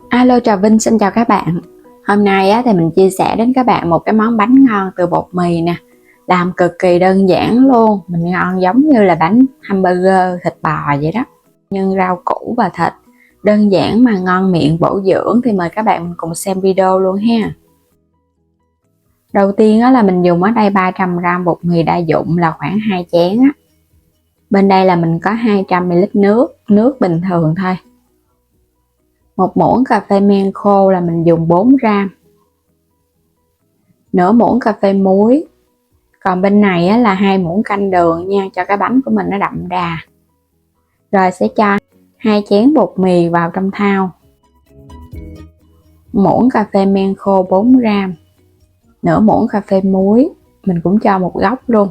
Alo, chào Vinh, xin chào các bạn. Hôm nay thì mình chia sẻ đến các bạn một cái món bánh ngon từ bột mì nè. Làm cực kỳ đơn giản luôn, mình ngon giống như là bánh hamburger thịt bò vậy đó. Nhưng rau củ và thịt, đơn giản mà ngon miệng, bổ dưỡng, thì mời các bạn cùng xem video luôn ha. Đầu tiên là mình dùng ở đây 300g bột mì đa dụng là khoảng 2 chén á. Bên đây là mình có 200ml nước bình thường thôi. Một muỗng cà phê men khô là mình dùng 4g. Nửa muỗng cà phê muối. Còn bên này là 2 muỗng canh đường nha, cho cái bánh của mình nó đậm đà. Rồi sẽ cho 2 chén bột mì vào trong thau. Muỗng cà phê men khô 4g. Nửa muỗng cà phê muối, mình cũng cho một góc luôn.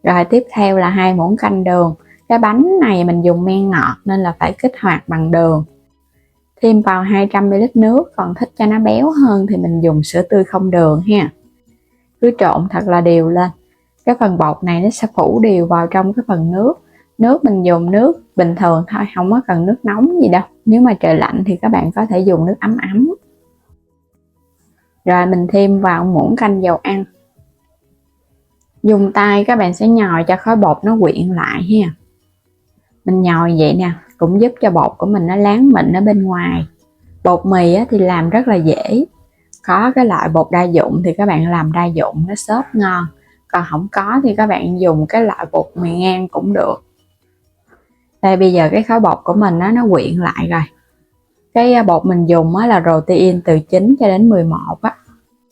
Rồi tiếp theo là 2 muỗng canh đường. Cái bánh này mình dùng men ngọt nên là phải kích hoạt bằng đường. Thêm vào 200ml nước, còn thích cho nó béo hơn thì mình dùng sữa tươi không đường ha. Cứ trộn thật là đều lên. Cái phần bột này nó sẽ phủ đều vào trong cái phần nước. Nước mình dùng nước bình thường thôi, không có cần nước nóng gì đâu. Nếu mà trời lạnh thì các bạn có thể dùng nước ấm ấm. Rồi mình thêm vào muỗng canh dầu ăn. Dùng tay các bạn sẽ nhồi cho khối bột nó quyện lại ha. Mình nhồi vậy nè, cũng giúp cho bột của mình nó láng mịn ở bên ngoài. Bột mì thì làm rất là dễ. Có cái loại bột đa dụng thì các bạn làm đa dụng nó xốp ngon. Còn không có thì các bạn dùng cái loại bột mì ngang cũng được. Đây bây giờ cái khối bột của mình nó quyện lại rồi. Cái bột mình dùng là protein từ 9 cho đến 11 á.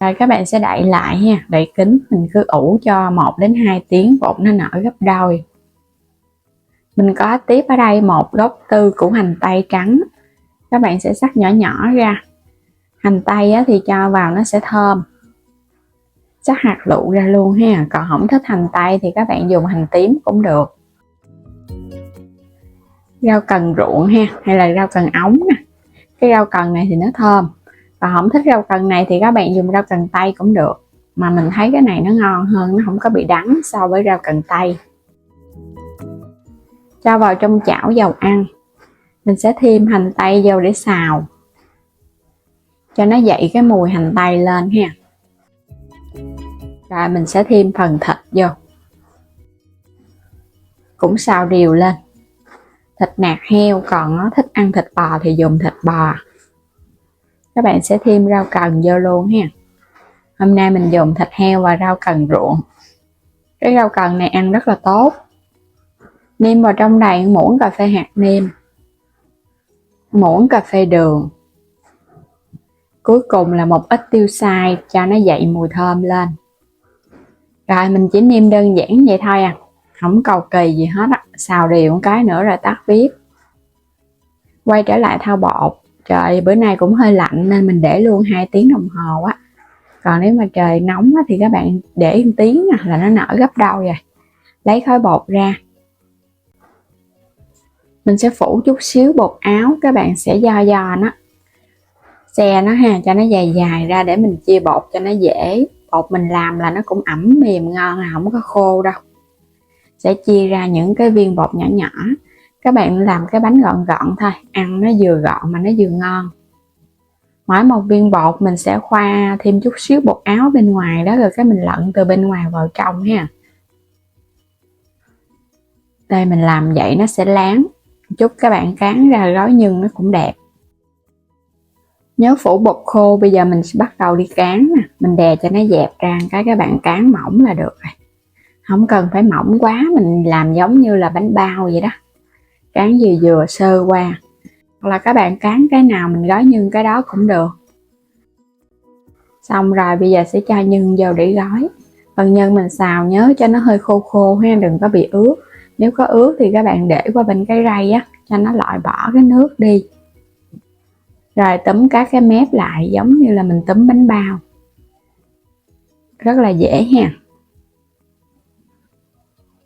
Rồi các bạn sẽ đậy lại ha, đậy kín, mình cứ ủ cho 1 đến 2 tiếng bột nó nở gấp đôi. Mình có tiếp ở đây một gốc tư củ hành tây trắng. Các bạn sẽ xắt nhỏ nhỏ ra. Hành tây thì cho vào nó sẽ thơm. Xắt hạt lựu ra luôn ha. Còn không thích hành tây thì các bạn dùng hành tím cũng được. Rau cần ruộng ha, hay là rau cần ống nè. Cái rau cần này thì nó thơm. Còn không thích rau cần này thì các bạn dùng rau cần tây cũng được. Mà mình thấy cái này nó ngon hơn, nó không có bị đắng so với rau cần tây. Cho vào trong chảo dầu ăn. Mình sẽ thêm hành tây vô để xào, cho nó dậy cái mùi hành tây lên ha. Rồi mình sẽ thêm phần thịt vô, cũng xào đều lên. Thịt nạc heo, còn nó thích ăn thịt bò thì dùng thịt bò. Các bạn sẽ thêm rau cần vô luôn ha. Hôm nay mình dùng thịt heo và rau cần ruộng. Cái rau cần này ăn rất là tốt. Nêm vào trong đây muỗng cà phê hạt nêm, muỗng cà phê đường. Cuối cùng là một ít tiêu xay cho nó dậy mùi thơm lên. Rồi mình chỉ nêm đơn giản vậy thôi à, không cầu kỳ gì hết á. Xào đều một cái nữa rồi tắt bếp. Quay trở lại thau bột. Trời bữa nay cũng hơi lạnh nên mình để luôn 2 tiếng đồng hồ á. Còn nếu mà trời nóng thì các bạn để 1 tiếng là nó nở gấp đôi rồi. Lấy khối bột ra. Mình sẽ phủ chút xíu bột áo, các bạn sẽ do nó, xe nó ha, cho nó dài dài ra để mình chia bột cho nó dễ. Bột mình làm là nó cũng ẩm mềm ngon, không có khô đâu. Sẽ chia ra những cái viên bột nhỏ nhỏ. Các bạn làm cái bánh gọn gọn thôi, ăn nó vừa gọn mà nó vừa ngon. Mỗi một viên bột mình sẽ khoa thêm chút xíu bột áo bên ngoài đó, rồi cái mình lận từ bên ngoài vào trong ha. Đây mình làm vậy nó sẽ láng. Chút các bạn cán ra gói nhân nó cũng đẹp. Nhớ phủ bột khô. Bây giờ mình sẽ bắt đầu đi cán nè. Mình đè cho nó dẹp ra cái, các bạn cán mỏng là được rồi. Không cần phải mỏng quá, mình làm giống như là bánh bao vậy đó. Cán vừa vừa sơ qua. Hoặc là các bạn cán cái nào mình gói nhân cái đó cũng được. Xong rồi bây giờ sẽ cho nhân vô để gói. Phần nhân mình xào nhớ cho nó hơi khô khô ha, đừng có bị ướt. Nếu có ướt thì các bạn để qua bên cái rây á, cho nó loại bỏ cái nước đi. Rồi túm các cái mép lại giống như là mình túm bánh bao. Rất là dễ ha.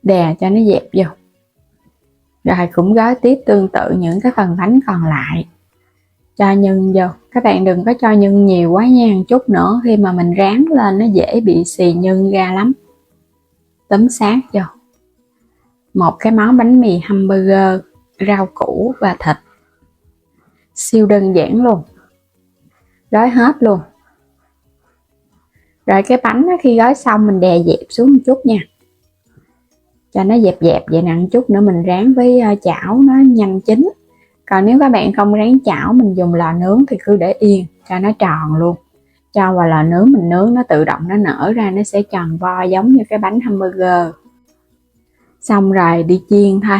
Đè cho nó dẹp vô. Rồi cũng gói tiếp tương tự những cái phần bánh còn lại. Cho nhân vô. Các bạn đừng có cho nhân nhiều quá nha, chút nữa khi mà mình rán lên nó dễ bị xì nhân ra lắm. Túm sát vô. Một cái món bánh mì hamburger, rau củ và thịt. Siêu đơn giản luôn. gói hết luôn. Rồi cái bánh đó, khi gói xong mình đè dẹp xuống một chút nha, cho nó dẹp dẹp vậy nè, chút nữa mình rán với chảo nó nhanh chín. Còn nếu các bạn không rán chảo, mình dùng lò nướng thì cứ để yên cho nó tròn luôn. Cho vào lò nướng mình nướng, nó tự động nó nở ra, nó sẽ tròn vo giống như cái bánh hamburger. Xong rồi đi chiên thôi.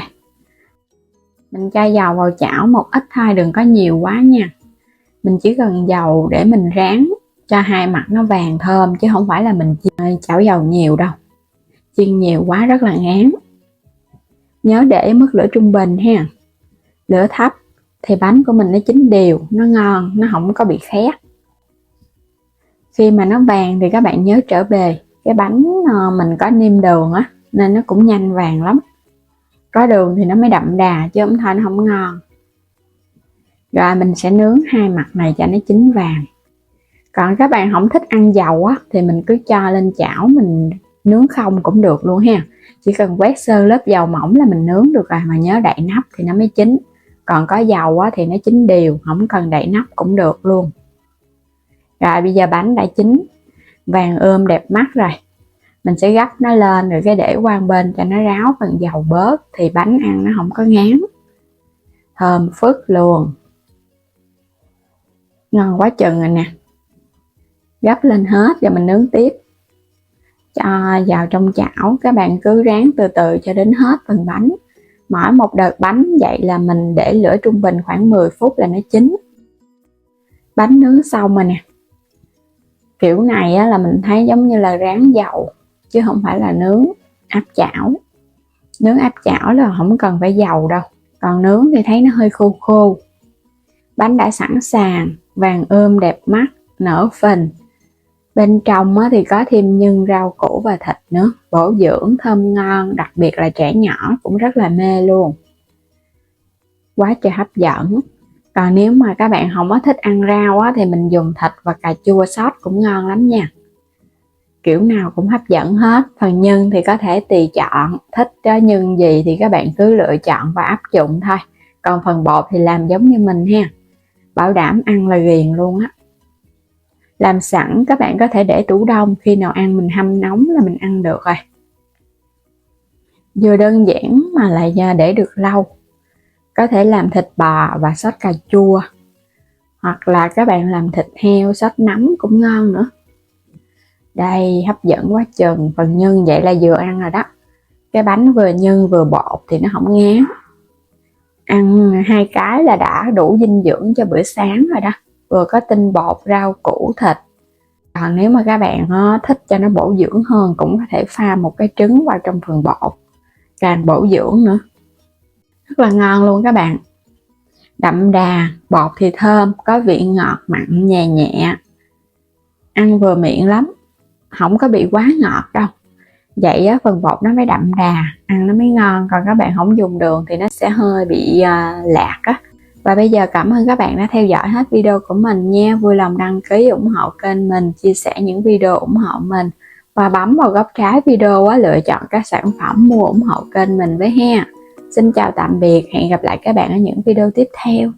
Mình cho dầu vào chảo một ít thôi, đừng có nhiều quá nha. Mình chỉ cần dầu để mình rán cho hai mặt nó vàng thơm, chứ không phải là mình chiên chảo dầu nhiều đâu. Chiên nhiều quá rất là ngán. Nhớ để mức lửa trung bình ha. Lửa thấp thì bánh của mình nó chín đều, nó ngon, nó không có bị khét. Khi mà nó vàng thì các bạn nhớ trở bề. Cái bánh mình có nêm đường á, nên nó cũng nhanh vàng lắm. Có đường thì nó mới đậm đà, chứ không thôi nó không ngon. Rồi mình sẽ nướng hai mặt này cho nó chín vàng. Còn các bạn không thích ăn dầu á, thì mình cứ cho lên chảo mình nướng không cũng được luôn ha. Chỉ cần quét sơ lớp dầu mỏng là mình nướng được rồi, mà nhớ đậy nắp thì nó mới chín. Còn có dầu á, thì nó chín đều, không cần đậy nắp cũng được luôn. Rồi bây giờ bánh đã chín vàng ươm đẹp mắt rồi, mình sẽ gấp nó lên rồi cái để qua bên cho nó ráo phần dầu bớt, thì bánh ăn nó không có ngán, thơm phức luôn, ngon quá chừng rồi nè. Gấp lên hết rồi mình nướng tiếp. Cho vào trong chảo, các bạn cứ rán từ từ cho đến hết phần bánh. Mỗi một đợt bánh vậy là mình để lửa trung bình khoảng 10 phút là nó chín. Bánh nướng xong rồi nè. Kiểu này á, là mình thấy giống như là rán dầu, chứ không phải là nướng áp chảo. Nướng áp chảo là không cần phải dầu đâu, còn nướng thì thấy nó hơi khô khô. Bánh đã sẵn sàng, vàng ươm đẹp mắt, nở phình. Bên trong á, thì có thêm nhân, rau củ và thịt nữa, bổ dưỡng, thơm ngon, đặc biệt là trẻ nhỏ cũng rất là mê luôn. Quá trời hấp dẫn. Còn nếu mà các bạn không có thích ăn rau á, thì mình dùng thịt và cà chua sốt cũng ngon lắm nha. Kiểu nào cũng hấp dẫn hết. Phần nhân thì có thể tùy chọn, thích nhân gì thì các bạn cứ lựa chọn và áp dụng thôi. Còn phần bột thì làm giống như mình ha, bảo đảm ăn là ghiền luôn á. Làm sẵn các bạn có thể để tủ đông, khi nào ăn mình hâm nóng là mình ăn được rồi. Vừa đơn giản mà lại để được lâu. Có thể làm thịt bò và sốt cà chua, hoặc là các bạn làm thịt heo sốt nấm cũng ngon nữa. Đây, hấp dẫn quá chừng. Phần nhân vậy là vừa ăn rồi đó. Cái bánh vừa nhân vừa bột thì nó không ngán. Ăn hai cái là đã đủ dinh dưỡng cho bữa sáng rồi đó. Vừa có tinh bột, rau củ, thịt. Còn nếu mà các bạn thích cho nó bổ dưỡng hơn, cũng có thể pha một cái trứng vào trong phần bột, càng bổ dưỡng nữa. Rất là ngon luôn các bạn. Đậm đà, bột thì thơm, có vị ngọt mặn nhẹ nhẹ. Ăn vừa miệng lắm, không có bị quá ngọt đâu. Vậy á, phần bột nó mới đậm đà, ăn nó mới ngon. Còn các bạn không dùng đường thì nó sẽ hơi bị lạc á. Và bây giờ cảm ơn các bạn đã theo dõi hết video của mình nha. Vui lòng đăng ký ủng hộ kênh mình, chia sẻ những video ủng hộ mình, và bấm vào góc trái video lựa chọn các sản phẩm mua ủng hộ kênh mình với ha. Xin chào tạm biệt, hẹn gặp lại các bạn ở những video tiếp theo.